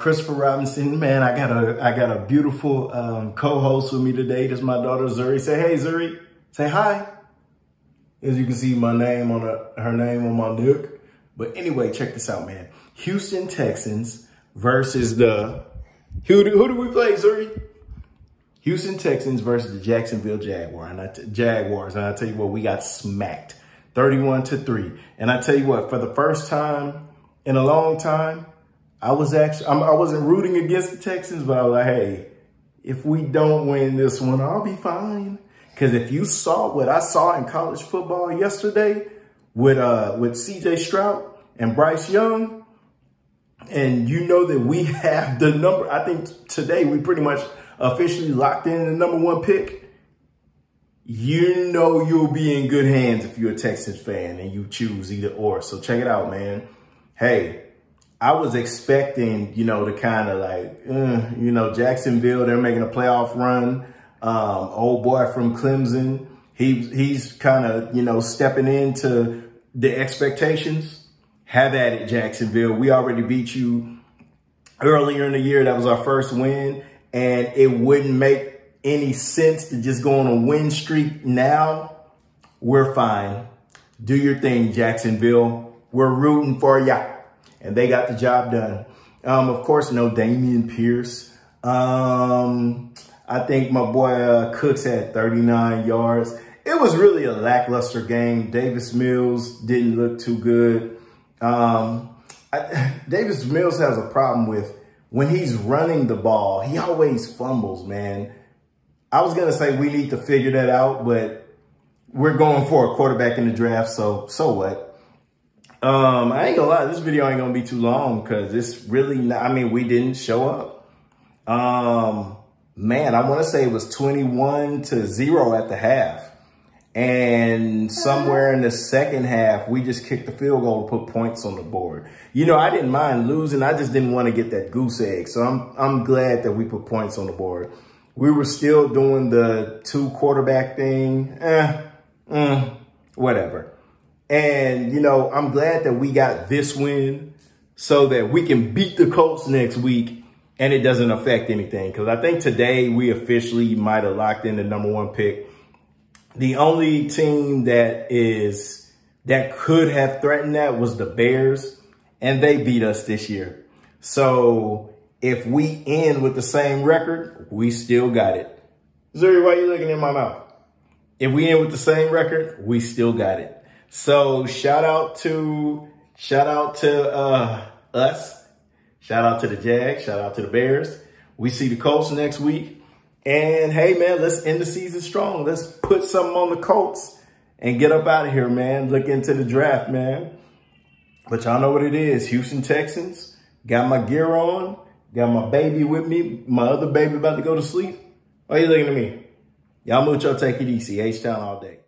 Christopher Robinson, man, I got a beautiful co-host with me today. This is my daughter Zuri. Say hey, Zuri. Say hi. As you can see, my name on her name on my neck. But anyway, check this out, man. Houston Texans versus the who do we play, Zuri? Houston Texans versus the Jacksonville Jaguars. And I tell you what, we got smacked 31-3. And I tell you what, for the first time in a long time, I wasn't rooting against the Texans, but I was like, hey, if we don't win this one, I'll be fine. Because if you saw what I saw in college football yesterday with C.J. Stroud and Bryce Young, and you know that we have the number, I think today we pretty much officially locked in the #1 pick. You know you'll be in good hands if you're a Texans fan and you choose either or. So check it out, man. Hey, I was expecting, to kind of like, Jacksonville, they're making a playoff run. Old boy from Clemson, he's kind of, stepping into the expectations. Have at it, Jacksonville. We already beat you earlier in the year. That was our first win. And it wouldn't make any sense to just go on a win streak now. We're fine. Do your thing, Jacksonville. We're rooting for ya. And they got the job done. Of course, no Dameon Pierce. I think my boy Cooks had 39 yards. It was really a lackluster game. Davis Mills didn't look too good. Davis Mills has a problem with when he's running the ball, he always fumbles, man. I was going to say we need to figure that out, but we're going for a quarterback in the draft, so what? I ain't gonna lie, this video ain't gonna be too long because it's really not, we didn't show up. Man, I want to say it was 21-0 at the half. And somewhere in the second half, we just kicked the field goal to put points on the board. I didn't mind losing. I just didn't want to get that goose egg. So I'm glad that we put points on the board. We were still doing the 2 quarterback thing. Whatever. And, I'm glad that we got this win so that we can beat the Colts next week and it doesn't affect anything. Because I think today we officially might have locked in the #1 pick. The only team that could have threatened that was the Bears, and they beat us this year. So if we end with the same record, we still got it. Zuri, why are you looking in my mouth? If we end with the same record, we still got it. So shout out to us. Shout out to the Jags. Shout out to the Bears. We see the Colts next week. And hey, man, let's end the season strong. Let's put something on the Colts and get up out of here, man. Look into the draft, man. But y'all know what it is. Houston Texans. Got my gear on. Got my baby with me. My other baby about to go to sleep. Why are you looking at me? Y'all mucho, take it easy. H-Town all day.